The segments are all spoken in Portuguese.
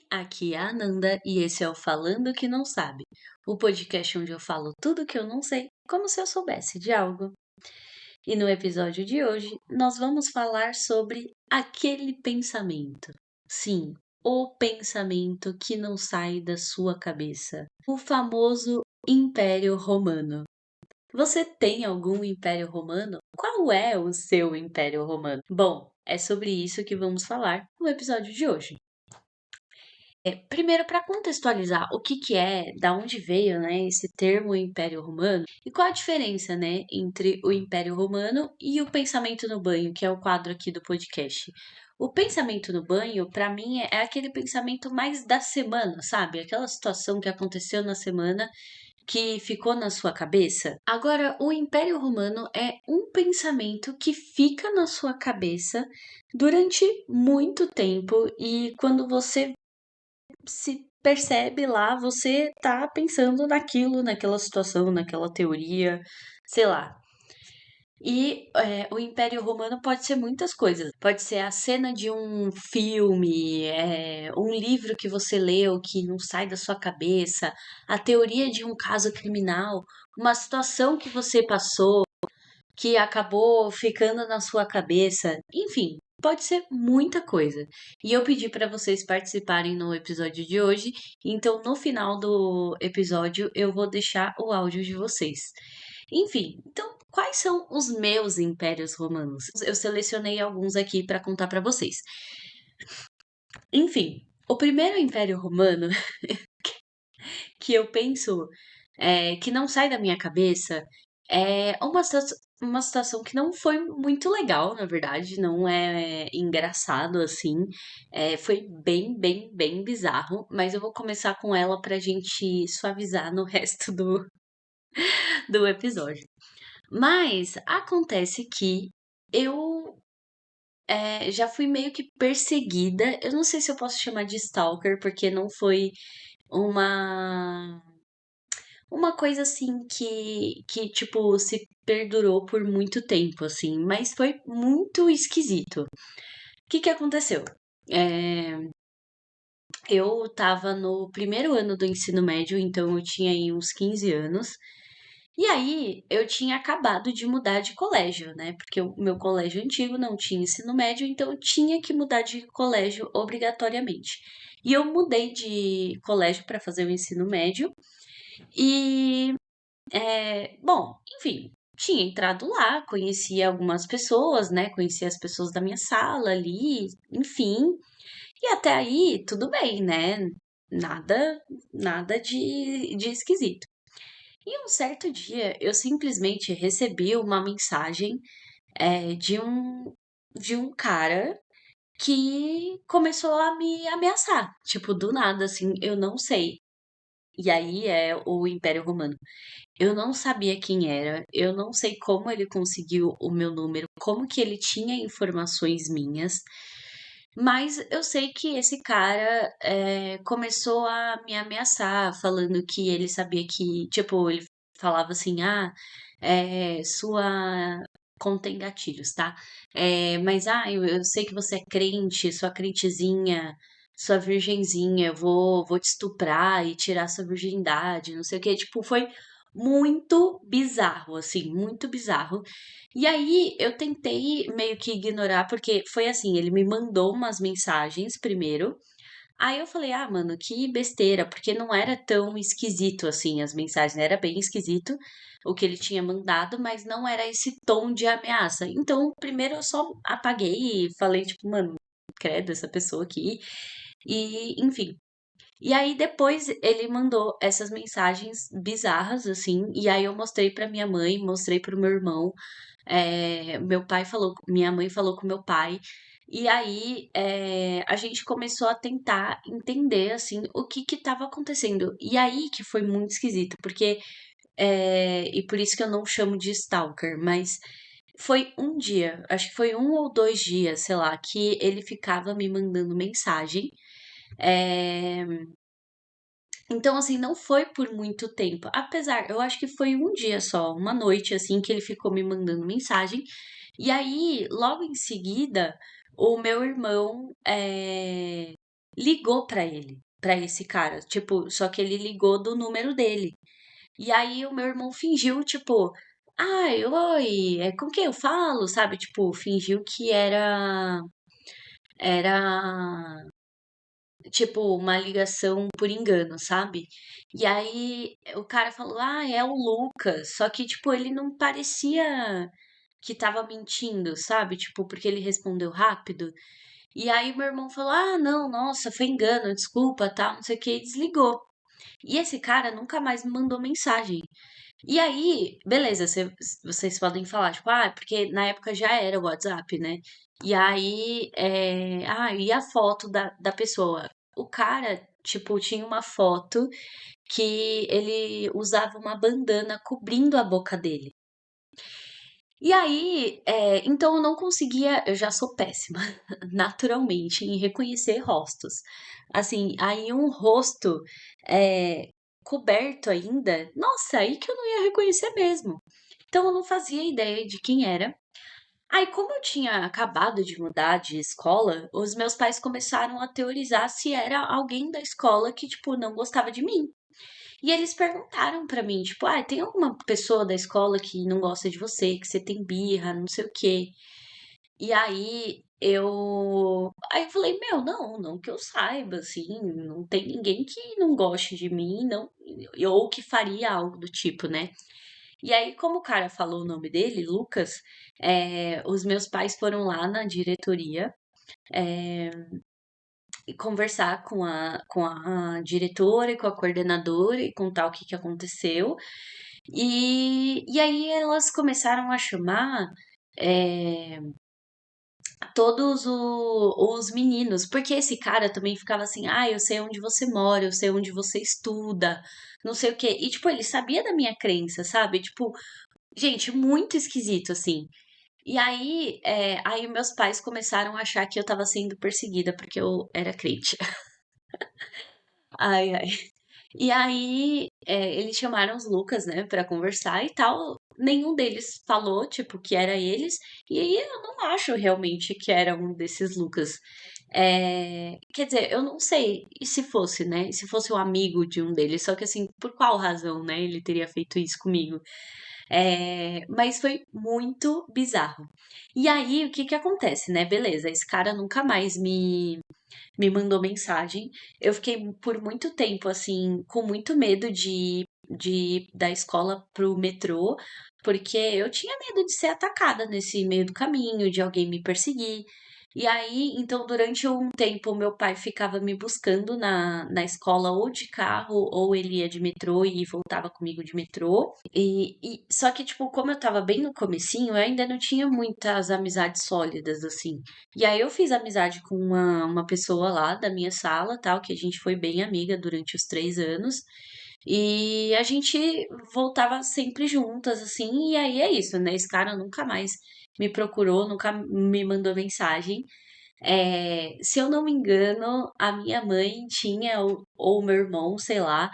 aqui é a Ananda e esse é o Falando que Não Sabe, o podcast onde eu falo tudo que eu não sei, como se eu soubesse de algo. E no episódio de hoje, nós vamos falar sobre aquele pensamento. Sim, o pensamento que não sai da sua cabeça. O famoso Império Romano. Você tem algum Império Romano? Qual é o seu Império Romano? Bom, é sobre isso que vamos falar no episódio de hoje. Primeiro, para contextualizar o que é, da onde veio, né, esse termo Império Romano e qual a diferença, né, entre o Império Romano e o pensamento no banho, que é o quadro aqui do podcast. O pensamento no banho, para mim, é aquele pensamento mais da semana, sabe? Aquela situação que aconteceu na semana que ficou na sua cabeça. Agora, o Império Romano é um pensamento que fica na sua cabeça durante muito tempo e quando você se percebe lá, você tá pensando naquilo, naquela situação, naquela teoria, sei lá. E o Império Romano pode ser muitas coisas. Pode ser a cena de um filme, um livro que você leu que não sai da sua cabeça, a teoria de um caso criminal, uma situação que você passou que acabou ficando na sua cabeça. Enfim, pode ser muita coisa. E eu pedi para vocês participarem no episódio de hoje, então no final do episódio eu vou deixar o áudio de vocês. Enfim, então quais são os meus impérios romanos? Eu selecionei alguns aqui para contar para vocês. Enfim, o primeiro império romano que eu penso que não sai da minha cabeça é uma situação que não foi muito legal, na verdade, não é engraçado assim, foi bem bizarro, mas eu vou começar com ela pra gente suavizar no resto do episódio. Mas acontece que eu já fui meio que perseguida, eu não sei se eu posso chamar de stalker, porque não foi uma uma coisa assim que tipo, se perdurou por muito tempo, assim, mas foi muito esquisito. O que aconteceu? É, eu estava no primeiro ano do ensino médio, então eu tinha aí uns 15 anos. E aí eu tinha acabado de mudar de colégio, né? Porque o meu colégio antigo não tinha ensino médio, então eu tinha que mudar de colégio obrigatoriamente. E eu mudei de colégio para fazer o ensino médio. E bom, enfim, tinha entrado lá, conhecia algumas pessoas, né? Conhecia as pessoas da minha sala ali, enfim. E até aí, tudo bem, né? Nada, nada de esquisito. E um certo dia, eu simplesmente recebi uma mensagem de um cara que começou a me ameaçar. Tipo, do nada, assim, eu não sei. E aí é o Império Romano. Eu não sabia quem era, eu não sei como ele conseguiu o meu número, como que ele tinha informações minhas, mas eu sei que esse cara começou a me ameaçar, falando que ele sabia que, tipo, ele falava assim, sua contém gatilhos, tá? Mas eu sei que você é crente, sua crentezinha, sua virgenzinha, vou te estuprar e tirar sua virgindade, não sei o que, tipo, foi muito bizarro, assim, muito bizarro. E aí eu tentei meio que ignorar, porque foi assim, ele me mandou umas mensagens primeiro. Aí eu falei, ah, mano, que besteira, porque não era tão esquisito assim as mensagens, né? Era bem esquisito o que ele tinha mandado, mas não era esse tom de ameaça. Então, primeiro eu só apaguei e falei, tipo, mano, credo, essa pessoa aqui. E, enfim, e aí depois ele mandou essas mensagens bizarras, assim, e aí eu mostrei pra minha mãe, mostrei pro meu irmão, meu pai falou, minha mãe falou com meu pai, e aí a gente começou a tentar entender, assim, o que que tava acontecendo. E aí que foi muito esquisito, porque, e por isso que eu não chamo de stalker, mas foi um dia, acho que foi 1 ou 2 dias, sei lá, que ele ficava me mandando mensagem, é, então, assim, não foi por muito tempo. Apesar, eu acho que foi um dia só, uma noite, assim, que ele ficou me mandando mensagem. E aí, logo em seguida, o meu irmão ligou pra esse cara, tipo, só que ele ligou do número dele. E aí o meu irmão fingiu, tipo, ai, oi, com quem eu falo, sabe? Tipo, fingiu que era tipo uma ligação por engano, sabe? E aí o cara falou, ah, é o Lucas, só que tipo, ele não parecia que tava mentindo, sabe? Tipo, porque ele respondeu rápido. E aí meu irmão falou: "Ah, não, nossa, foi engano, desculpa, tal, não sei o que", e desligou. E esse cara nunca mais me mandou mensagem. E aí, beleza, vocês podem falar, tipo, ah, porque na época já era o WhatsApp, né? E aí, e a foto da pessoa? O cara, tipo, tinha uma foto que ele usava uma bandana cobrindo a boca dele. E aí, então eu não conseguia, eu já sou péssima, naturalmente, em reconhecer rostos. Assim, aí um rosto é, coberto ainda, nossa, aí que eu não ia reconhecer mesmo. Então eu não fazia ideia de quem era. Aí, como eu tinha acabado de mudar de escola, os meus pais começaram a teorizar se era alguém da escola que, tipo, não gostava de mim. E eles perguntaram pra mim, tipo, ah, tem alguma pessoa da escola que não gosta de você, que você tem birra, não sei o quê. E aí eu falei, meu, não, não que eu saiba, assim, não tem ninguém que não goste de mim, não, ou que faria algo do tipo, né? E aí, como o cara falou o nome dele, Lucas, os meus pais foram lá na diretoria e conversar com a diretora e com a coordenadora e contar o que que aconteceu. E aí elas começaram a chamar é, todos os meninos, porque esse cara também ficava assim, ah, eu sei onde você mora, eu sei onde você estuda, não sei o quê. E, tipo, ele sabia da minha crença, sabe? Tipo, gente, muito esquisito, assim. E aí meus pais começaram a achar que eu tava sendo perseguida porque eu era crente. Ai, ai. E aí, eles chamaram os Lucas, né, pra conversar e tal. Nenhum deles falou, tipo, que era eles. E aí eu não acho realmente que era um desses Lucas. Quer dizer, eu não sei. E se fosse, né? E se fosse um amigo de um deles? Só que assim, por qual razão, né, ele teria feito isso comigo? Mas foi muito bizarro. E aí, o que que acontece, né? Beleza, esse cara nunca mais me mandou mensagem. Eu fiquei por muito tempo, assim, com muito medo de ir da escola pro metrô, porque eu tinha medo de ser atacada nesse meio do caminho, de alguém me perseguir. E aí, então, durante um tempo, meu pai ficava me buscando na escola ou de carro, ou ele ia de metrô e voltava comigo de metrô. Só que, tipo, como eu tava bem no comecinho, eu ainda não tinha muitas amizades sólidas, assim. E aí eu fiz amizade com uma pessoa lá da minha sala, tal, que a gente foi bem amiga durante os 3 anos. E a gente voltava sempre juntas, assim, e aí é isso, né? Esse cara nunca mais me procurou, nunca me mandou mensagem. Se eu não me engano, a minha mãe tinha, ou o meu irmão, sei lá,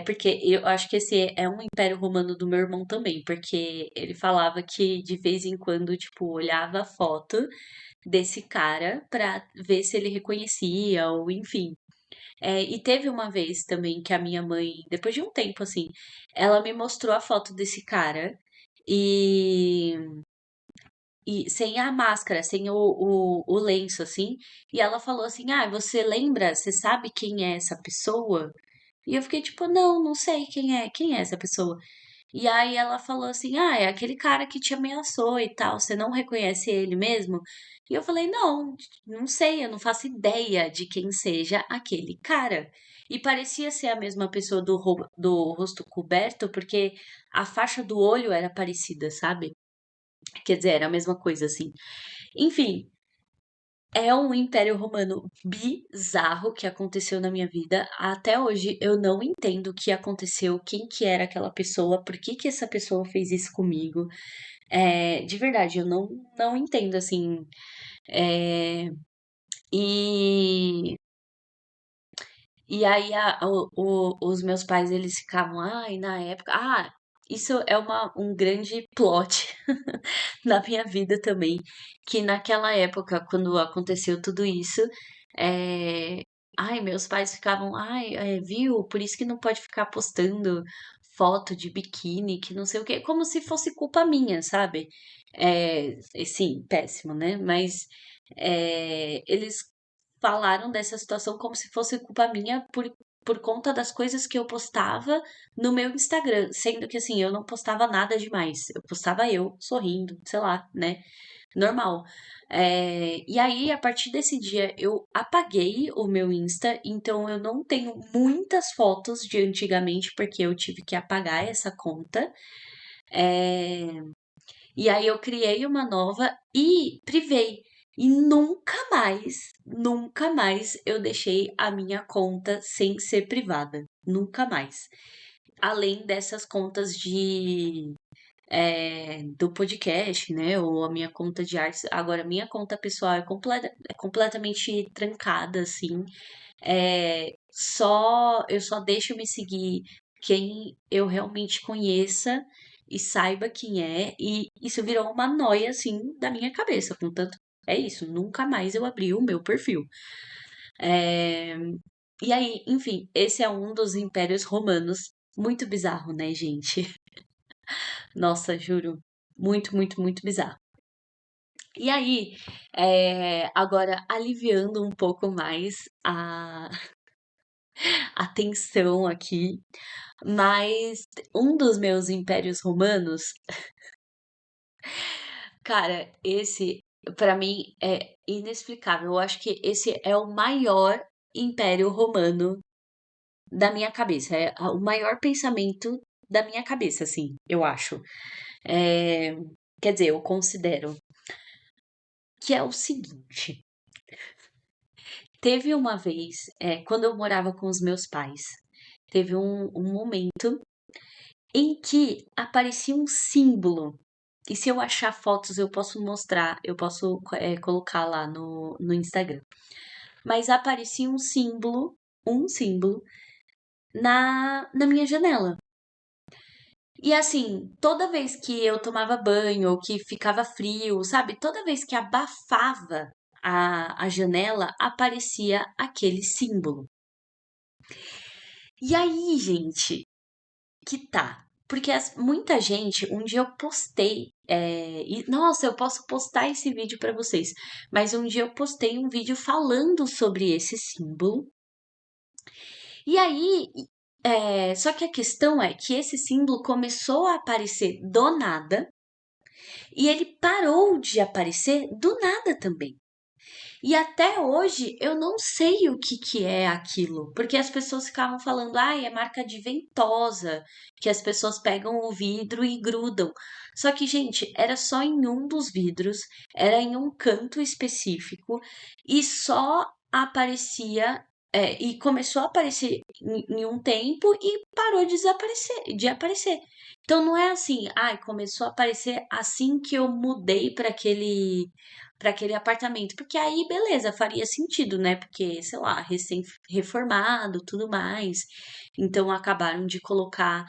porque eu acho que esse é um império romano do meu irmão também, porque ele falava que de vez em quando, tipo, olhava a foto desse cara pra ver se ele reconhecia, ou enfim. E teve uma vez também que a minha mãe, depois de um tempo assim, ela me mostrou a foto desse cara e, e sem a máscara, sem o lenço, assim, e ela falou assim: Ah, você lembra? Você sabe quem é essa pessoa? E eu fiquei tipo, não, não sei quem é essa pessoa. E aí ela falou assim: Ah, é aquele cara que te ameaçou e tal, você não reconhece ele mesmo? E eu falei: Não, não sei, eu não faço ideia de quem seja aquele cara. E parecia ser a mesma pessoa do rosto coberto, porque a faixa do olho era parecida, sabe? Quer dizer, era a mesma coisa assim. Enfim, é um Império Romano bizarro que aconteceu na minha vida. Até hoje eu não entendo o que aconteceu, quem que era aquela pessoa, por que que essa pessoa fez isso comigo. De verdade, eu não entendo, assim. É, e, e aí os meus pais, eles ficavam, ai, na época. Ah, isso é um grande plot na minha vida também. Que naquela época, quando aconteceu tudo isso, Ai, meus pais ficavam, ai, viu? Por isso que não pode ficar postando foto de biquíni, que não sei o quê, como se fosse culpa minha, sabe? Sim, péssimo, né? Mas eles falaram dessa situação como se fosse culpa minha por conta das coisas que eu postava no meu Instagram, sendo que assim, eu não postava nada demais. Eu postava eu sorrindo, sei lá, né? Normal. E aí, a partir desse dia, eu apaguei o meu Insta, então eu não tenho muitas fotos de antigamente, porque eu tive que apagar essa conta. É, e aí eu criei uma nova e privei. E nunca mais eu deixei a minha conta sem ser privada. Nunca mais. Além dessas contas do podcast, né? Ou a minha conta de artes. Agora, a minha conta pessoal é completamente trancada, assim. Eu só deixo me seguir quem eu realmente conheça e saiba quem é. E isso virou uma noia, assim, da minha cabeça. Contanto, é isso. Nunca mais eu abri o meu perfil. É, E aí, enfim, esse é um dos impérios romanos. Muito bizarro, né, gente? Nossa, juro. Muito, muito, muito bizarro. E aí, agora aliviando um pouco mais a, a tensão aqui, mas um dos meus impérios romanos, cara, esse pra mim é inexplicável. Eu acho que esse é o maior império romano da minha cabeça, o maior pensamento da minha cabeça, assim, eu acho. É, Quer dizer, eu considero que é o seguinte. Teve uma vez, quando eu morava com os meus pais, teve um momento em que aparecia um símbolo. E se eu achar fotos, eu posso mostrar, eu posso colocar lá no Instagram. Mas aparecia um símbolo na minha janela. E assim, toda vez que eu tomava banho ou que ficava frio, sabe? Toda vez que abafava a janela, aparecia aquele símbolo. E aí, gente, que tá. Porque muita gente, um dia eu postei, nossa, eu posso postar esse vídeo pra vocês, mas um dia eu postei um vídeo falando sobre esse símbolo. E aí, só que a questão é que esse símbolo começou a aparecer do nada e ele parou de aparecer do nada também. E até hoje eu não sei o que que é aquilo, porque as pessoas ficavam falando, ai, é marca de ventosa, que as pessoas pegam o vidro e grudam. Só que, gente, era só em um dos vidros, era em um canto específico e só aparecia, e começou a aparecer em um tempo e parou de aparecer. Então não é assim, ai, começou a aparecer assim que eu mudei para aquele apartamento, porque aí beleza, faria sentido, né? Porque, sei lá, recém-reformado, tudo mais. Então acabaram de colocar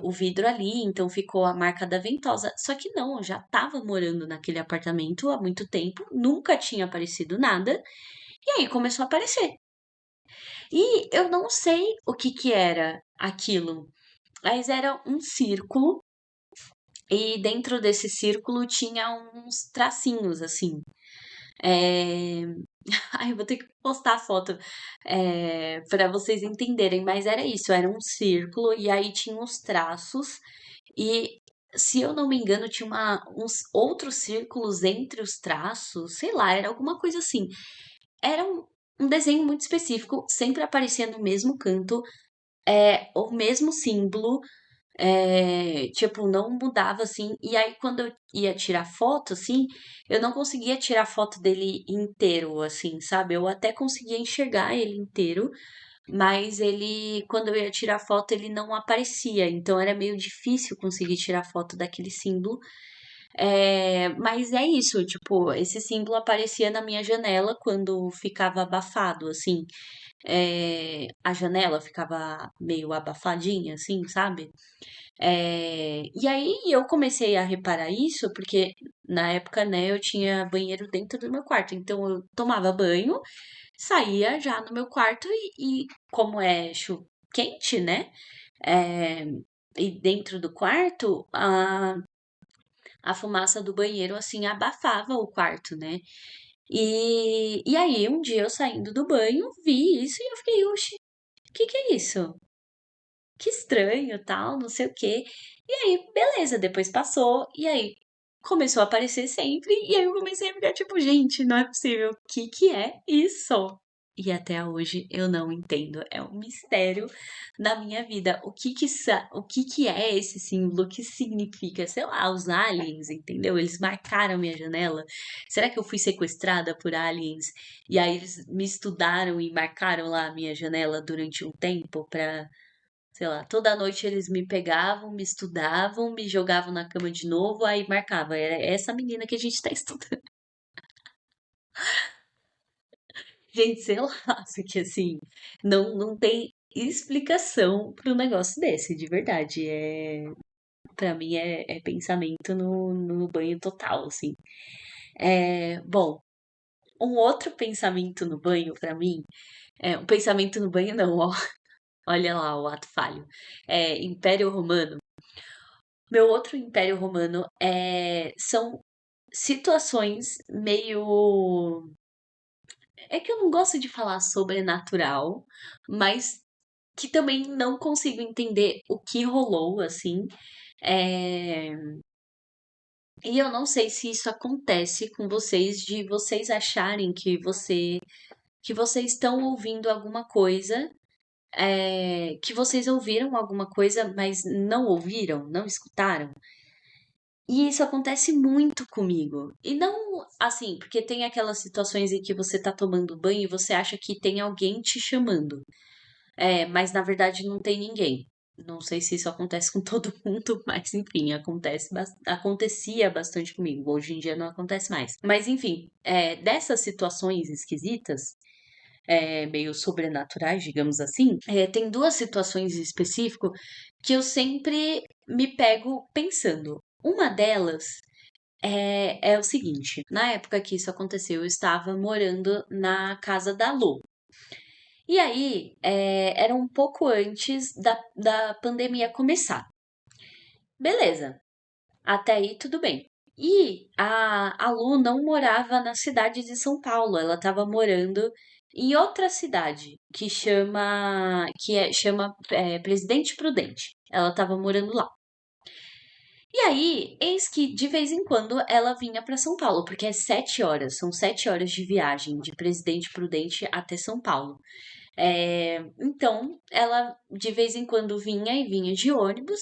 o vidro ali, então ficou a marca da ventosa. Só que não, eu já estava morando naquele apartamento há muito tempo, nunca tinha aparecido nada, e aí começou a aparecer. E eu não sei o que que era aquilo, mas era um círculo. E dentro desse círculo tinha uns tracinhos assim. É... Ai, eu vou ter que postar a foto para vocês entenderem, mas era isso, era um círculo e aí tinha os traços e se eu não me engano tinha uns outros círculos entre os traços, sei lá, era alguma coisa assim. Era um desenho muito específico, sempre aparecia no mesmo canto, o mesmo símbolo, tipo, não mudava assim. E aí, quando eu ia tirar foto, assim, eu não conseguia tirar foto dele inteiro, assim, sabe? Eu até conseguia enxergar ele inteiro, mas ele, quando eu ia tirar foto, ele não aparecia. Então era meio difícil conseguir tirar foto daquele símbolo. Mas é isso, tipo, esse símbolo aparecia na minha janela quando ficava abafado, assim. A janela ficava meio abafadinha, assim, sabe? E aí eu comecei a reparar isso, porque na época, né, eu tinha banheiro dentro do meu quarto. Então eu tomava banho, saía já no meu quarto e como é quente, né? É, e dentro do quarto, a fumaça do banheiro, assim, abafava o quarto, né? E aí, um dia eu saindo do banho, vi isso e eu fiquei, oxe, o que que é isso? Que estranho, tal, não sei o quê. E aí, beleza, depois passou, e aí começou a aparecer sempre, e aí eu comecei a ficar tipo, gente, não é possível, o que que é isso? E até hoje eu não entendo, é um mistério na minha vida. O que que é esse símbolo? O que significa? Sei lá, os aliens, entendeu? Eles marcaram minha janela. Será que eu fui sequestrada por aliens? E aí eles me estudaram e marcaram lá a minha janela durante um tempo pra sei lá, toda noite eles me pegavam, me estudavam, me jogavam na cama de novo, aí marcava, era essa menina que a gente tá estudando. Gente, sei lá, porque assim, não tem explicação para um negócio desse, de verdade. Para mim é pensamento no banho total, assim. Bom, um outro pensamento no banho para mim, um pensamento no banho não, ó, olha lá o ato falho. Império Romano. Meu outro Império Romano são situações meio. É que eu não gosto de falar sobrenatural, mas que também não consigo entender o que rolou, assim. É, E eu não sei se isso acontece com vocês, de vocês acharem que vocês estão ouvindo alguma coisa, que vocês ouviram alguma coisa, mas não ouviram, não escutaram. E isso acontece muito comigo. E não assim, porque tem aquelas situações em que você tá tomando banho e você acha que tem alguém te chamando. Mas na verdade não tem ninguém. Não sei se isso acontece com todo mundo, mas enfim, acontecia bastante comigo. Hoje em dia não acontece mais. Mas enfim, dessas situações esquisitas, meio sobrenaturais, digamos assim, tem duas situações em específico que eu sempre me pego pensando. Uma delas é o seguinte, na época que isso aconteceu, eu estava morando na casa da Lu. E aí, era um pouco antes da pandemia começar. Beleza, até aí tudo bem. E a Lu não morava na cidade de São Paulo, ela estava morando em outra cidade chama Presidente Prudente. Ela estava morando lá. E aí, eis que de vez em quando ela vinha para São Paulo, porque é 7 horas, são 7 horas de viagem de Presidente Prudente até São Paulo. Então, ela de vez em quando vinha e vinha de ônibus,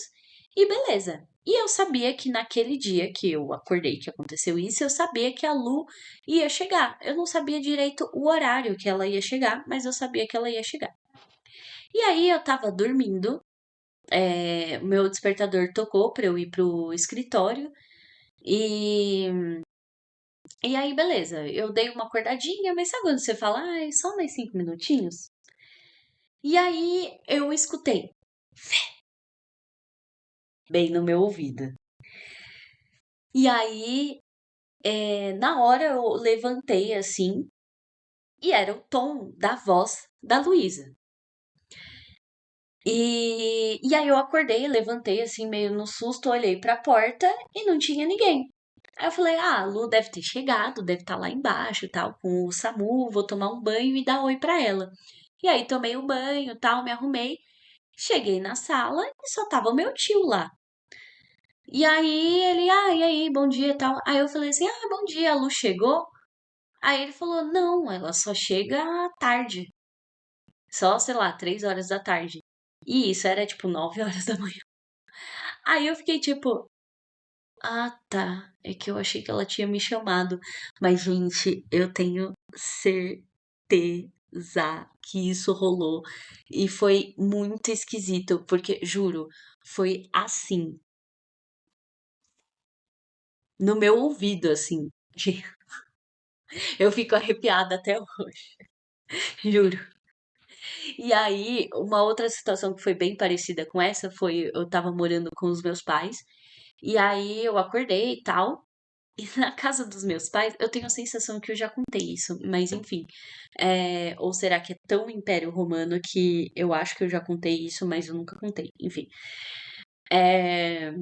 e beleza. E eu sabia que naquele dia que eu acordei que aconteceu isso, eu sabia que a Lu ia chegar. Eu não sabia direito o horário que ela ia chegar, mas eu sabia que ela ia chegar. E aí eu tava dormindo, o meu despertador tocou pra eu ir pro escritório, e, e aí beleza, eu dei uma acordadinha, mas sabe quando você fala, ai, só mais 5 minutinhos? E aí eu escutei bem no meu ouvido. E aí, na hora eu levantei assim, e era o tom da voz da Luísa. E aí eu acordei, levantei assim, meio no susto, olhei pra porta e não tinha ninguém. Aí eu falei, ah, a Lu deve ter chegado, deve estar lá embaixo, tal, com o SAMU, vou tomar um banho e dar oi pra ela. E aí tomei o banho, tal, me arrumei, cheguei na sala e só tava o meu tio lá. E aí ele, e aí, bom dia e tal. Aí eu falei assim, bom dia, a Lu chegou? Aí ele falou, não, ela só chega à tarde. Só, sei lá, 3 horas da tarde. E isso era tipo 9 horas da manhã. Aí eu fiquei tipo, tá. É que eu achei que ela tinha me chamado. Mas, gente, eu tenho certeza que isso rolou. E foi muito esquisito, porque, juro, foi assim. no meu ouvido, assim. Eu fico arrepiada até hoje, juro. E aí, uma outra situação que foi bem parecida com essa foi eu tava morando com os meus pais, e aí eu acordei e tal. E na casa dos meus pais, eu tenho a sensação que eu já contei isso, mas enfim. Ou será que é tão Império Romano que eu acho que eu já contei isso, mas eu nunca contei? Enfim. É,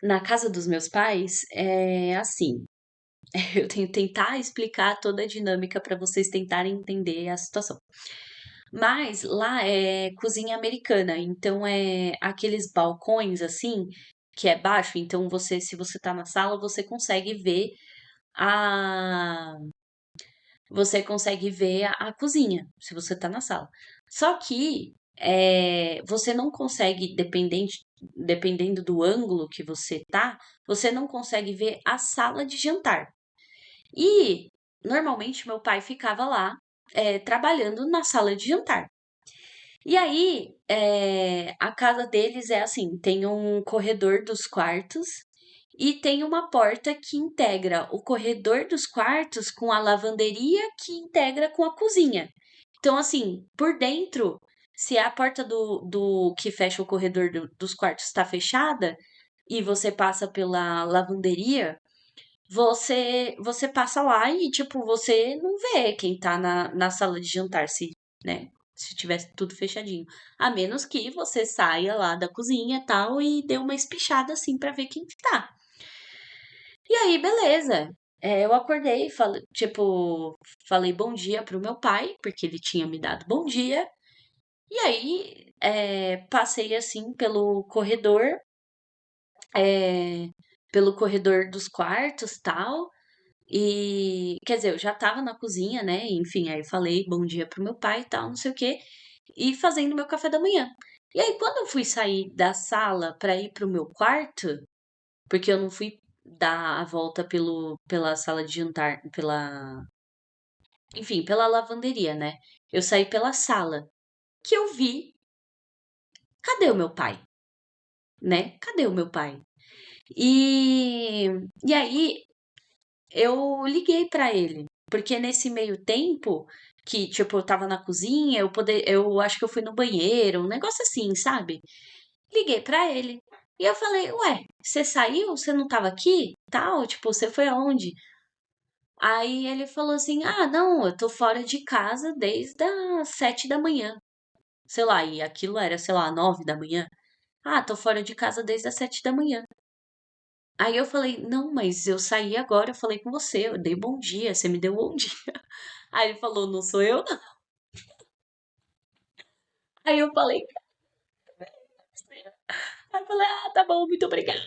na casa dos meus pais, é assim. Eu tenho que tentar explicar toda a dinâmica para vocês tentarem entender a situação. Mas lá é cozinha americana, então é aqueles balcões assim, que é baixo, então você, se você tá na sala, a você consegue ver a cozinha, se você tá na sala. Só que você não consegue, dependendo do ângulo que você tá, você não consegue ver a sala de jantar. E normalmente meu pai ficava lá trabalhando na sala de jantar. E aí, a casa deles é assim, tem um corredor dos quartos e tem uma porta que integra o corredor dos quartos com a lavanderia que integra com a cozinha. Então, assim, por dentro, se a porta do que fecha o corredor dos quartos está fechada e você passa pela lavanderia, você passa lá e, tipo, você não vê quem tá na sala de jantar, se, né? Se tivesse tudo fechadinho. A menos que você saia lá da cozinha e tal e dê uma espichada assim pra ver quem que tá. E aí, beleza. Eu acordei, falei bom dia pro meu pai, porque ele tinha me dado bom dia. E aí, passei assim é, pelo corredor dos quartos, tal. E, quer dizer, eu já tava na cozinha, né? Enfim, aí falei bom dia pro meu pai e tal, não sei o quê, e fazendo meu café da manhã. E aí, quando eu fui sair da sala pra ir pro meu quarto, porque eu não fui dar a volta pela sala de jantar, enfim, pela lavanderia, né? Eu saí pela sala, que eu vi, cadê o meu pai, né? Cadê o meu pai? E, e aí eu liguei pra ele, porque nesse meio tempo que, tipo, eu tava na cozinha, eu acho que eu fui no banheiro, um negócio assim, sabe? Liguei pra ele. E eu falei, ué, você saiu? Você não tava aqui? Tal, tipo, você foi aonde? Aí ele falou assim, ah, não, eu tô fora de casa desde as 7 da manhã. Sei lá, e aquilo era, sei lá, 9 da manhã. Ah, tô fora de casa desde as 7 da manhã. Aí eu falei, não, mas eu saí agora, eu falei com você, eu dei bom dia, você me deu bom dia. Aí ele falou, não sou eu, não. Aí eu falei, aí eu falei, ah, tá bom, muito obrigada.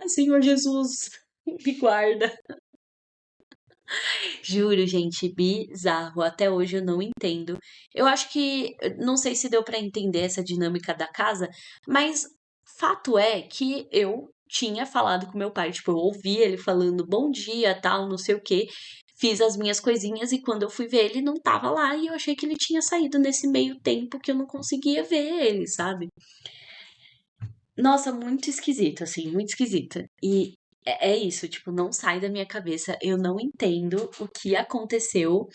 Senhor Jesus, me guarda. Juro, gente, bizarro. Até hoje eu não entendo. Eu acho que, não sei se deu pra entender essa dinâmica da casa, mas fato é que eu tinha falado com meu pai, tipo, eu ouvi ele falando bom dia, tal, não sei o quê. Fiz as minhas coisinhas e quando eu fui ver ele não tava lá e eu achei que ele tinha saído nesse meio tempo que eu não conseguia ver ele, sabe? Nossa, muito esquisito, assim, muito esquisito. E é isso, tipo, não sai da minha cabeça. Eu não entendo o que aconteceu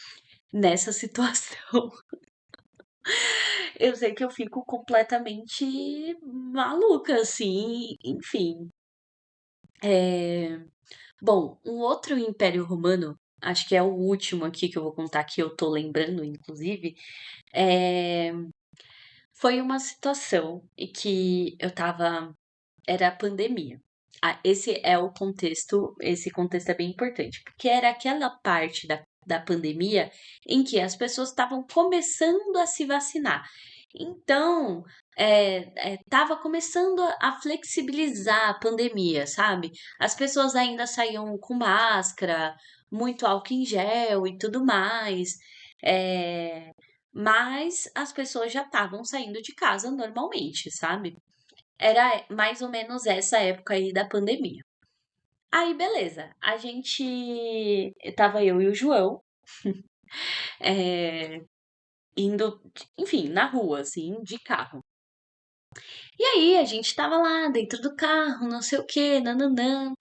nessa situação. Eu sei que eu fico completamente maluca, assim, enfim. É, bom, um outro Império Romano, acho que é o último aqui que eu vou contar, que eu tô lembrando, inclusive, é, foi uma situação em que eu tava. Era a pandemia. Esse contexto é bem importante, porque era aquela parte da pandemia em que as pessoas estavam começando a se vacinar. Então, estava começando a flexibilizar a pandemia, sabe? As pessoas ainda saíam com máscara, muito álcool em gel e tudo mais. é, mas as pessoas já estavam saindo de casa normalmente, sabe? Era mais ou menos essa época aí da pandemia. Aí, beleza. Tava eu e o João, é, indo, enfim, na rua, assim, de carro. E aí a gente tava lá dentro do carro, não sei o que, nananã.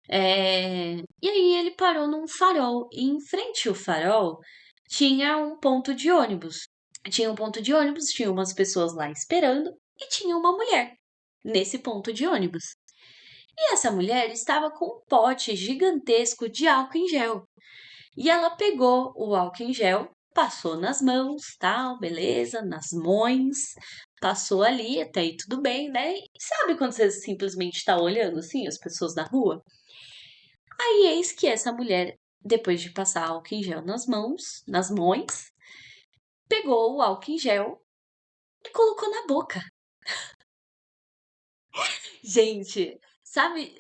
E aí ele parou num farol. E em frente ao farol tinha um ponto de ônibus. Tinha um ponto de ônibus, tinha umas pessoas lá esperando e tinha uma mulher nesse ponto de ônibus. E essa mulher estava com um pote gigantesco de álcool em gel. E ela pegou o álcool em gel, passou nas mãos, tal, beleza, nas mãos, passou ali, até aí tudo bem, né? E sabe quando você simplesmente está olhando assim as pessoas na rua? Aí eis que essa mulher, depois de passar álcool em gel nas mãos, pegou o álcool em gel e colocou na boca. Gente, sabe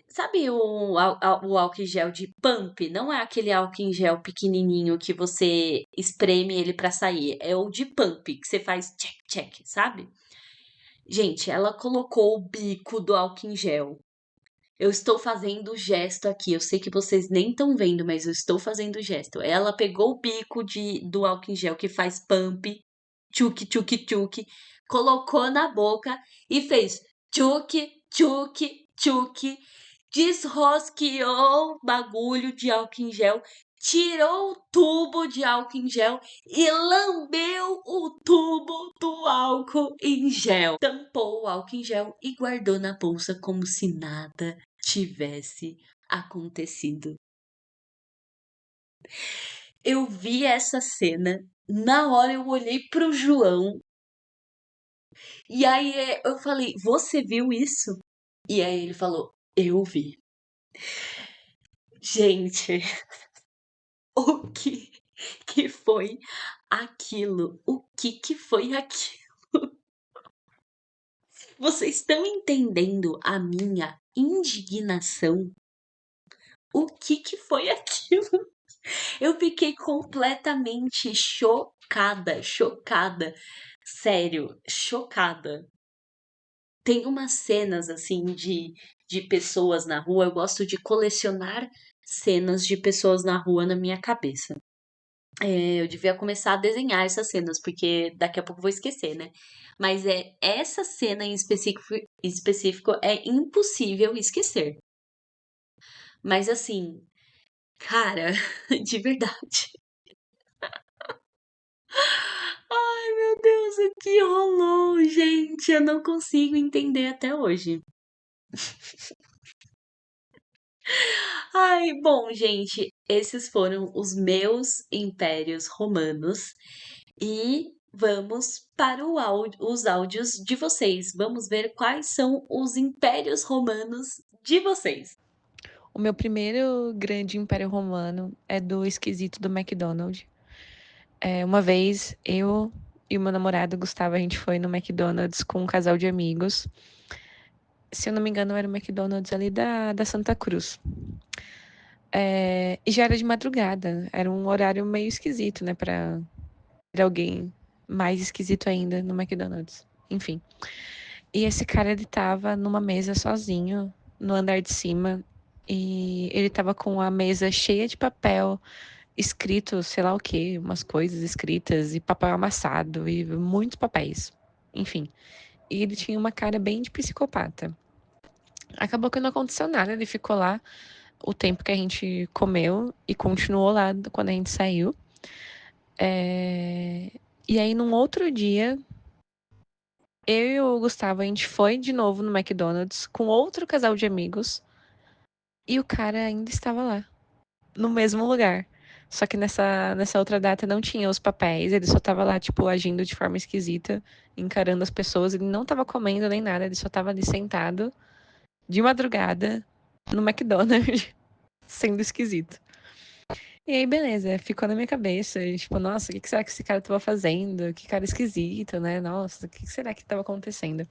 o álcool em gel de pump? Não é aquele álcool em gel pequenininho que você espreme ele pra sair. É o de pump, que você faz check, check, sabe? Gente, ela colocou o bico do álcool em gel. Eu estou fazendo o gesto aqui. Eu sei que vocês nem estão vendo, mas eu estou fazendo o gesto. Ela pegou o bico do álcool em gel que faz pump, tchuc, tchuc, tchuc, colocou na boca e fez tchuc, tchuc, tchuc, desrosqueou o bagulho de álcool em gel, tirou o tubo de álcool em gel e lambeu o tubo do álcool em gel. Tampou o álcool em gel e guardou na bolsa como se nada tivesse acontecido. Eu vi essa cena, na hora eu olhei pro João e aí eu falei: "Você viu isso?" E aí ele falou: "Eu vi." Gente, o que foi aquilo? O que foi aquilo? Vocês estão entendendo a minha indignação? O que foi aquilo? Eu fiquei completamente chocada, chocada. Sério, chocada. Tem umas cenas assim de pessoas na rua. Eu gosto de colecionar cenas de pessoas na rua na minha cabeça. Eu devia começar a desenhar essas cenas, porque daqui a pouco eu vou esquecer, né? Mas essa cena em específico é impossível esquecer. Mas assim, cara, de verdade. Ai, meu Deus, o que rolou, gente? Eu não consigo entender até hoje. Ai, bom, gente, esses foram os meus impérios romanos e vamos para os áudios de vocês. Vamos ver quais são os impérios romanos de vocês. O meu primeiro grande império romano é do esquisito do McDonald's. Uma vez, eu e o meu namorado Gustavo, a gente foi no McDonald's com um casal de amigos. Se eu não me engano, era o McDonald's ali da Santa Cruz. E já era de madrugada. Era um horário meio esquisito, né? Pra ter alguém mais esquisito ainda no McDonald's. Enfim. E esse cara, ele tava numa mesa sozinho, no andar de cima. E ele tava com a mesa cheia de papel escrito, sei lá o que, umas coisas escritas e papel amassado e muitos papéis. Enfim. E ele tinha uma cara bem de psicopata. Acabou que não aconteceu nada, ele ficou lá o tempo que a gente comeu e continuou lá quando a gente saiu. E aí, num outro dia, eu e o Gustavo, a gente foi de novo no McDonald's com outro casal de amigos e o cara ainda estava lá, no mesmo lugar. Só que nessa outra data não tinha os papéis, ele só tava lá, tipo, agindo de forma esquisita, encarando as pessoas. Ele não tava comendo nem nada, ele só tava ali sentado, de madrugada, no McDonald's, sendo esquisito. E aí, beleza, ficou na minha cabeça. E, tipo, nossa, o que será que esse cara tava fazendo? Que cara esquisito, né? Nossa, o que será que tava acontecendo?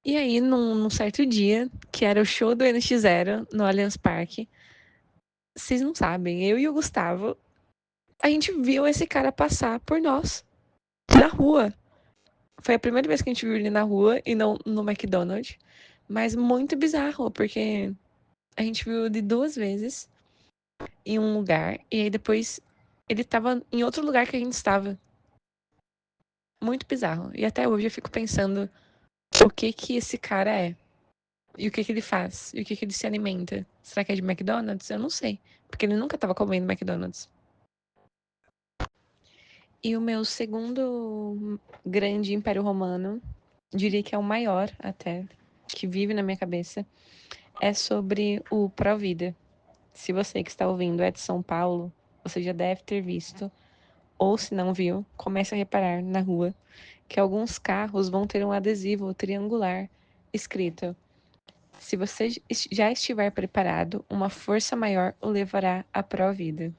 E aí, num certo dia, que era o show do NX Zero no Allianz Parque, vocês não sabem, eu e o Gustavo, a gente viu esse cara passar por nós, na rua. Foi a primeira vez que a gente viu ele na rua e não no McDonald's. Mas muito bizarro, porque a gente viu ele duas vezes em um lugar e aí depois ele tava em outro lugar que a gente estava. Muito bizarro. E até hoje eu fico pensando o que que esse cara é. E o que que ele faz? E o que que ele se alimenta? Será que é de McDonald's? Eu não sei. Porque ele nunca estava comendo McDonald's. E o meu segundo grande império romano, diria que é o maior até, que vive na minha cabeça, é sobre o Provida. Se você que está ouvindo é de São Paulo, você já deve ter visto, ou se não viu, comece a reparar na rua que alguns carros vão ter um adesivo triangular escrito: se você já estiver preparado, uma força maior o levará à Provida.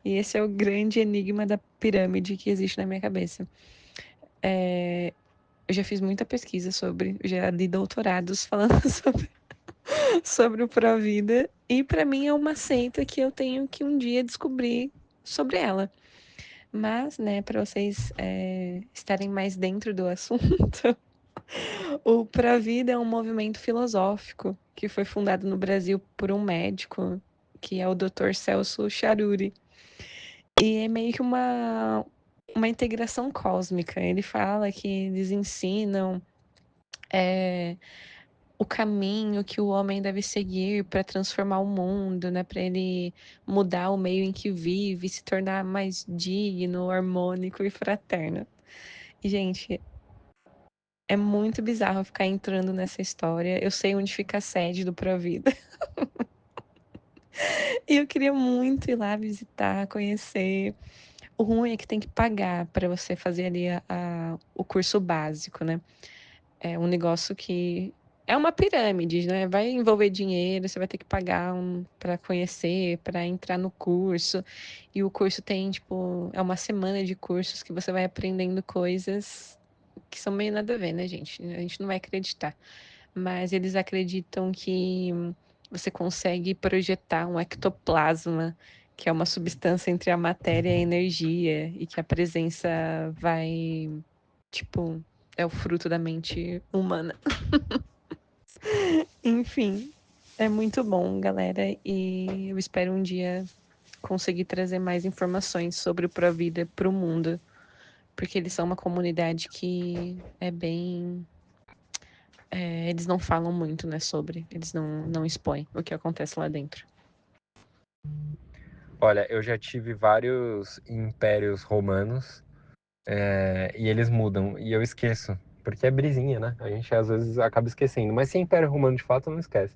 E esse é o grande enigma da pirâmide que existe na minha cabeça. Eu já fiz muita pesquisa sobre, já li doutorados falando sobre o Provida, e para mim é uma seita que eu tenho que um dia descobrir sobre ela. Mas, né, para vocês estarem mais dentro do assunto, o Provida é um movimento filosófico que foi fundado no Brasil por um médico, que é o Dr. Celso Charuri. E é meio que uma integração cósmica. Ele fala que eles ensinam o caminho que o homem deve seguir para transformar o mundo, né? Para ele mudar o meio em que vive, se tornar mais digno, harmônico e fraterno. E, gente, é muito bizarro ficar entrando nessa história. Eu sei onde fica a sede do Provida. E eu queria muito ir lá visitar, conhecer. O ruim é que tem que pagar para você fazer ali o curso básico, né? É um negócio que é uma pirâmide, né? Vai envolver dinheiro, você vai ter que pagar para conhecer, para entrar no curso. E o curso tem, tipo, é uma semana de cursos que você vai aprendendo coisas que são meio nada a ver, né, gente? A gente não vai acreditar. Mas eles acreditam que você consegue projetar um ectoplasma, que é uma substância entre a matéria e a energia, e que a presença vai, tipo, é o fruto da mente humana. Enfim, é muito bom, galera, e eu espero um dia conseguir trazer mais informações sobre o Provida para o mundo, porque eles são uma comunidade que é bem. Eles não falam muito, né, sobre. Eles não expõem o que acontece lá dentro. Olha, eu já tive vários impérios romanos e eles mudam, e eu esqueço, porque é brisinha, né? A gente às vezes acaba esquecendo, mas se é Império Romano de fato, não esquece.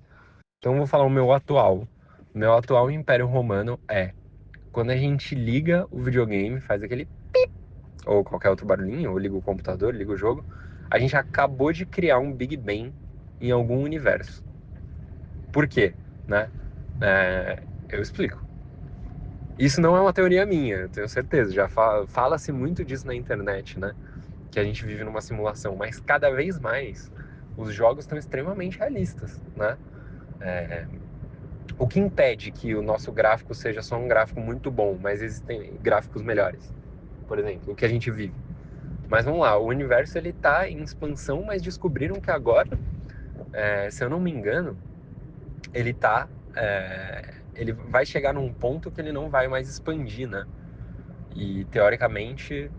Então eu vou falar o meu atual. O meu atual Império Romano é quando a gente liga o videogame, faz aquele pip, ou qualquer outro barulhinho, ou liga o computador, liga o jogo, a gente acabou de criar um Big Bang em algum universo. Por quê? Né? Eu explico. Isso não é uma teoria minha, eu tenho certeza. Já fala-se muito disso na internet, né? Que a gente vive numa simulação, mas cada vez mais os jogos estão extremamente realistas, né? O que impede que o nosso gráfico seja só um gráfico muito bom, mas existem gráficos melhores? Por exemplo, o que a gente vive. Mas vamos lá, o universo ele tá em expansão, mas descobriram que agora, se eu não me engano, ele tá. Ele vai chegar num ponto que ele não vai mais expandir, né? E teoricamente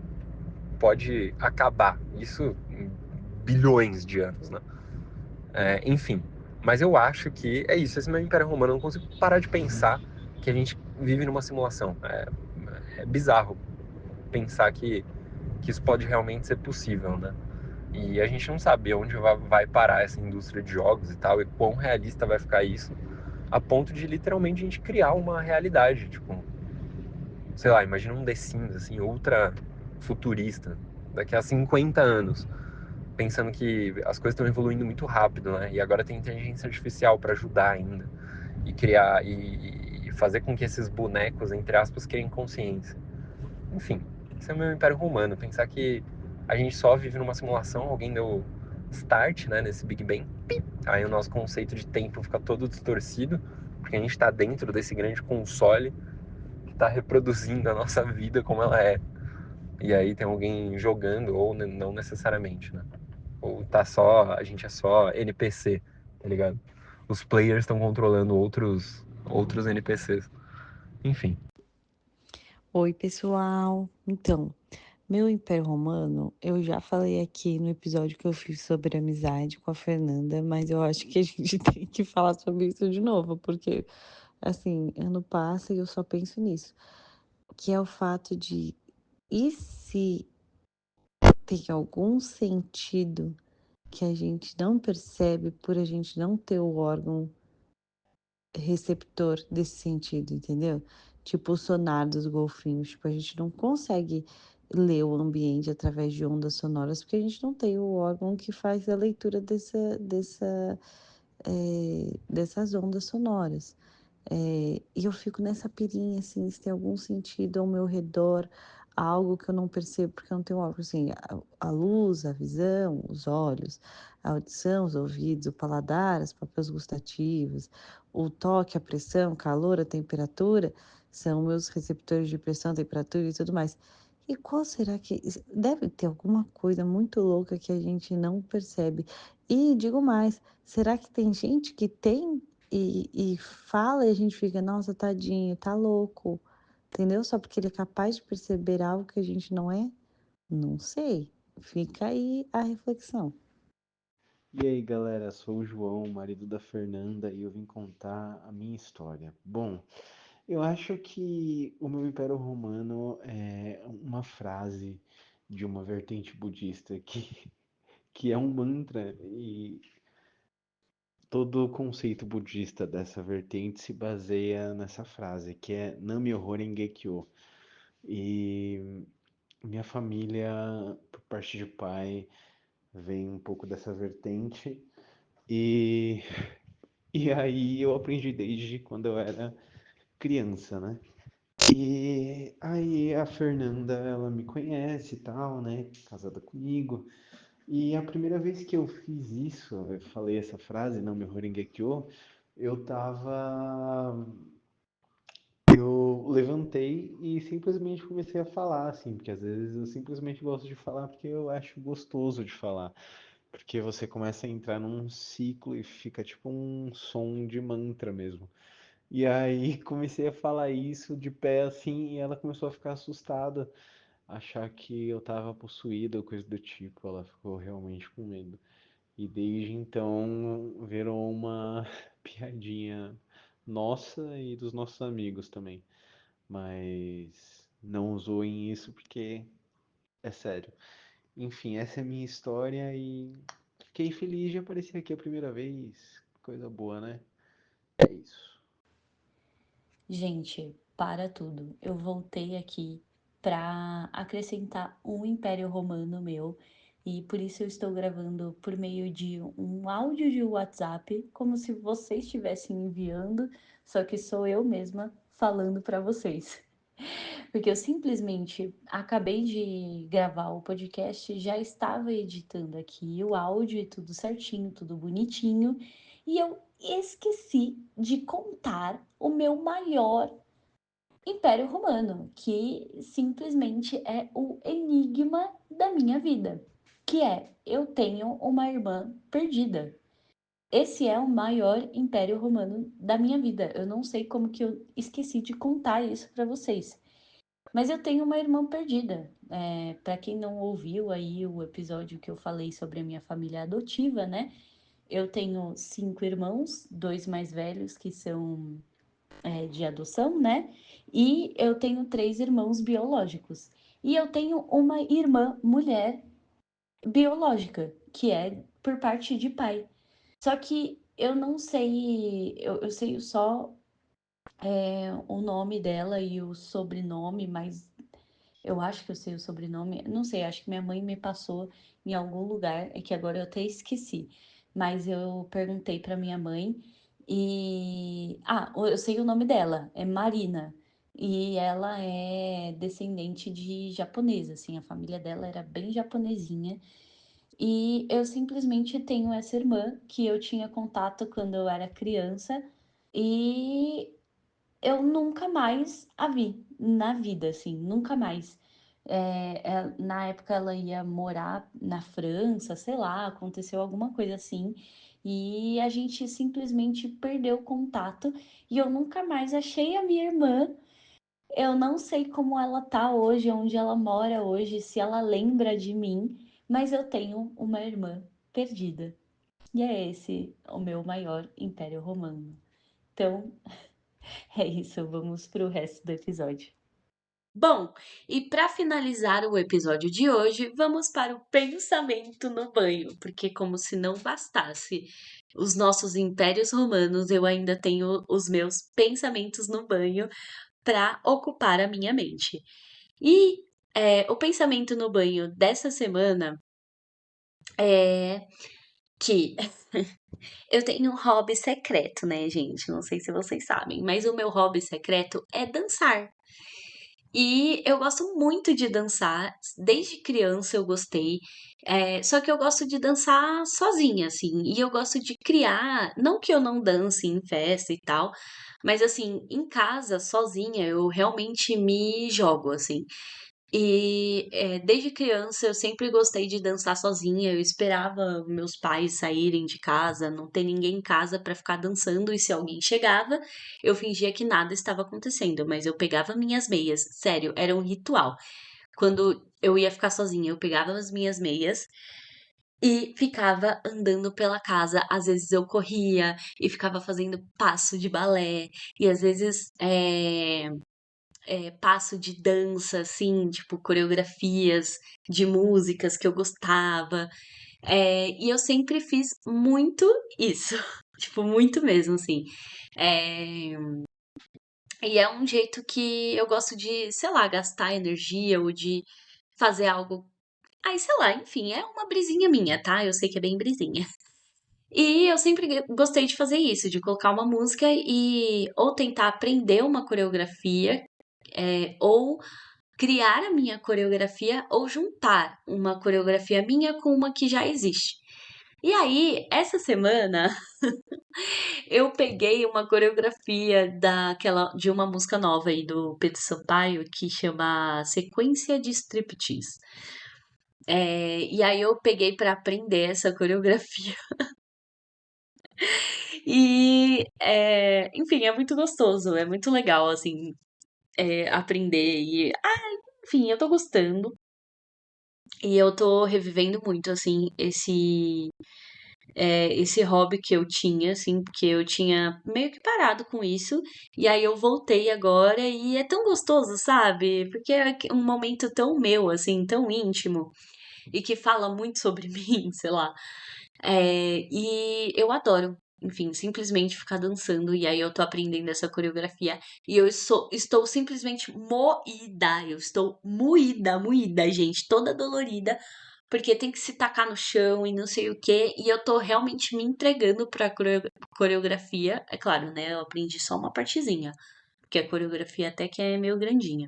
pode acabar. Isso em bilhões de anos, né? Enfim, mas eu acho que é isso. Esse meu Império Romano, eu não consigo parar de pensar que a gente vive numa simulação. É bizarro pensar que isso pode realmente ser possível, né? E a gente não sabe onde vai parar essa indústria de jogos e tal, e quão realista vai ficar isso, a ponto de literalmente a gente criar uma realidade, tipo, sei lá, imagina um The Sims, assim, ultra futurista, daqui a 50 anos, pensando que as coisas estão evoluindo muito rápido, né? E agora tem inteligência artificial para ajudar ainda e criar e fazer com que esses bonecos, entre aspas, criem consciência. Enfim, esse é o meu Império Romano, pensar que a gente só vive numa simulação, alguém deu start, né, nesse Big Bang, aí o nosso conceito de tempo fica todo distorcido, porque a gente está dentro desse grande console que está reproduzindo a nossa vida como ela é. E aí tem alguém jogando, ou não necessariamente, né? Ou tá só, a gente é só NPC, tá ligado? Os players estão controlando outros NPCs. Enfim. Oi, pessoal. Então, Meu Império Romano, eu já falei aqui no episódio que eu fiz sobre amizade com a Fernanda, mas eu acho que a gente tem que falar sobre isso de novo, porque, assim, ano passa e eu só penso nisso. Que é o fato de, e se tem algum sentido que a gente não percebe por a gente não ter o órgão receptor desse sentido, entendeu? Tipo o sonar dos golfinhos, tipo, a gente não consegue ler o ambiente através de ondas sonoras, porque a gente não tem o órgão que faz a leitura dessas ondas sonoras. E eu fico nessa pirinha, assim, se tem algum sentido ao meu redor, algo que eu não percebo, porque eu não tenho órgão, assim, a luz, a visão, os olhos, a audição, os ouvidos, o paladar, as papilas gustativas, o toque, a pressão, o calor, a temperatura, são meus receptores de pressão, temperatura e tudo mais. E qual será que... Deve ter alguma coisa muito louca que a gente não percebe. E digo mais, será que tem gente que tem e fala e a gente fica, nossa, tadinho, tá louco, entendeu? Só porque ele é capaz de perceber algo que a gente não é? Não sei. Fica aí a reflexão. E aí, galera, sou o João, marido da Fernanda, e eu vim contar a minha história. Bom, eu acho que o meu Império Romano é uma frase de uma vertente budista que é um mantra, e todo o conceito budista dessa vertente se baseia nessa frase, que é Nam-myoho Renge-kyo. E minha família, por parte de pai, vem um pouco dessa vertente. E E aí eu aprendi desde quando eu era criança, né? E aí a Fernanda, ela me conhece e tal, né? Casada comigo. E a primeira vez que eu fiz isso, eu falei essa frase, não me Horengekyo, eu tava. Eu levantei e simplesmente comecei a falar, assim, porque às vezes eu simplesmente gosto de falar porque eu acho gostoso de falar. Porque você começa a entrar num ciclo e fica tipo um som de mantra mesmo. E aí comecei a falar isso de pé assim, e ela começou a ficar assustada, achar que eu tava possuído ou coisa do tipo. Ela ficou realmente com medo. E desde então virou uma piadinha nossa e dos nossos amigos também. Mas não zoem isso porque é sério. Enfim, essa é a minha história e fiquei feliz de aparecer aqui a primeira vez. Coisa boa, né? É isso. Gente, para tudo. Eu voltei aqui para acrescentar um Império Romano meu e por isso eu estou gravando por meio de um áudio de WhatsApp, como se vocês estivessem enviando, só que sou eu mesma falando para vocês. Porque eu simplesmente acabei de gravar o podcast, já estava editando aqui o áudio e tudo certinho, tudo bonitinho, e eu esqueci de contar o meu maior Império Romano, que simplesmente é o enigma da minha vida, que é eu tenho uma irmã perdida. Esse é o maior Império Romano da minha vida. Eu não sei como que eu esqueci de contar isso para vocês. Mas eu tenho uma irmã perdida. Para quem não ouviu aí o episódio que eu falei sobre a minha família adotiva, né? Eu tenho 5 irmãos, 2 mais velhos que são de adoção, né? E eu tenho 3 irmãos biológicos. E eu tenho uma irmã mulher biológica, que é por parte de pai. Só que eu não sei, eu sei só o nome dela e o sobrenome, mas eu acho que eu sei o sobrenome. Não sei, acho que minha mãe me passou em algum lugar, é que agora eu até esqueci. Mas eu perguntei para minha mãe e. Ah, eu sei o nome dela, é Marina. E ela é descendente de japonesa, assim, a família dela era bem japonesinha. E eu simplesmente tenho essa irmã que eu tinha contato quando eu era criança. E eu nunca mais a vi na vida, assim, nunca mais. Na época ela ia morar na França, sei lá, aconteceu alguma coisa assim, e a gente simplesmente perdeu o contato e eu nunca mais achei a minha irmã Eu não sei como ela tá hoje, onde ela mora hoje, se ela lembra de mim, mas eu tenho uma irmã perdida. E é esse o meu maior império romano. Então, é isso, vamos pro resto do episódio. Bom, e para finalizar o episódio de hoje, vamos para o pensamento no banho, porque como se não bastasse os nossos impérios romanos, eu ainda tenho os meus pensamentos no banho para ocupar a minha mente. E o pensamento no banho dessa semana é que eu tenho um hobby secreto, né, gente? Não sei se vocês sabem, mas o meu hobby secreto é dançar. E eu gosto muito de dançar, desde criança eu gostei, só que eu gosto de dançar sozinha, assim, e eu gosto de criar, não que eu não dance em festa e tal, mas assim, em casa, sozinha, eu realmente me jogo, assim. E desde criança eu sempre gostei de dançar sozinha. Eu esperava meus pais saírem de casa, não ter ninguém em casa pra ficar dançando. E se alguém chegava, eu fingia que nada estava acontecendo. Mas eu pegava minhas meias, sério, era um ritual. Quando eu ia ficar sozinha, eu pegava as minhas meias e ficava andando pela casa. Às vezes eu corria e ficava fazendo passo de balé. E às vezes passo de dança, assim, tipo, coreografias de músicas que eu gostava. E eu sempre fiz muito isso. Tipo, muito mesmo, assim. É, e é um jeito que eu gosto de, sei lá, gastar energia ou de fazer algo. Ai, sei lá, enfim, é uma brisinha minha, tá? Eu sei que é bem brisinha. E eu sempre gostei de fazer isso, de colocar uma música e ou tentar aprender uma coreografia, ou criar a minha coreografia ou juntar uma coreografia minha com uma que já existe. E aí, essa semana, eu peguei uma coreografia de uma música nova aí do Pedro Sampaio que chama Sequência de Striptease. E aí eu peguei para aprender essa coreografia. E, enfim, é muito gostoso, é muito legal, assim, aprender. E, enfim, eu tô gostando. E eu tô revivendo muito, assim, esse hobby que eu tinha, assim, porque eu tinha meio que parado com isso. E aí eu voltei agora e é tão gostoso, sabe? Porque é um momento tão meu, assim, tão íntimo. E que fala muito sobre mim, sei lá. E eu adoro, enfim, simplesmente ficar dançando. E aí eu tô aprendendo essa coreografia. E estou simplesmente moída. Eu estou moída, gente. Toda dolorida. Porque tem que se tacar no chão e não sei o quê. E eu tô realmente me entregando pra coreografia. É claro, né? Eu aprendi só uma partezinha. Porque a coreografia até que é meio grandinha.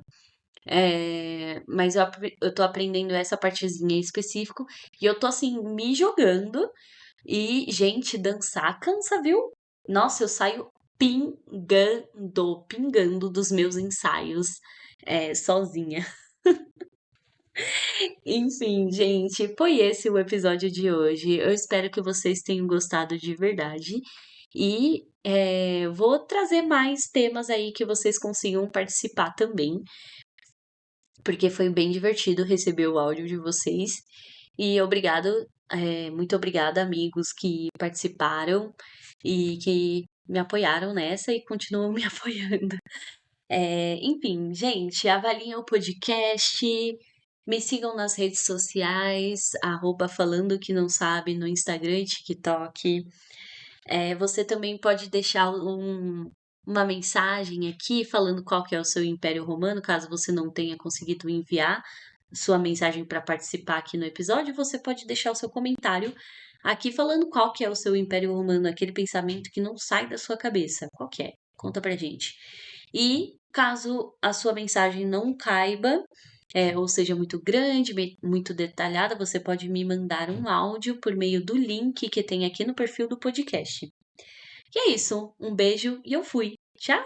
Mas eu tô aprendendo essa partezinha em específico. E eu tô assim, me jogando. E, gente, dançar cansa, viu? Nossa, eu saio pingando dos meus ensaios sozinha. Enfim, gente, foi esse o episódio de hoje. Eu espero que vocês tenham gostado de verdade. E vou trazer mais temas aí que vocês consigam participar também, porque foi bem divertido receber o áudio de vocês. E muito obrigada, amigos que participaram e que me apoiaram nessa e continuam me apoiando. Enfim, gente, avaliem o podcast, me sigam nas redes sociais, @falando que não sabe no Instagram e TikTok. Você também pode deixar uma mensagem aqui falando qual que é o seu Império Romano, caso você não tenha conseguido enviar sua mensagem para participar aqui no episódio, você pode deixar o seu comentário aqui falando qual que é o seu Império Romano, aquele pensamento que não sai da sua cabeça. Qual que é? Conta pra gente. E caso a sua mensagem não caiba, ou seja muito grande, muito detalhada, você pode me mandar um áudio por meio do link que tem aqui no perfil do podcast. E é isso. Um beijo e eu fui. Tchau!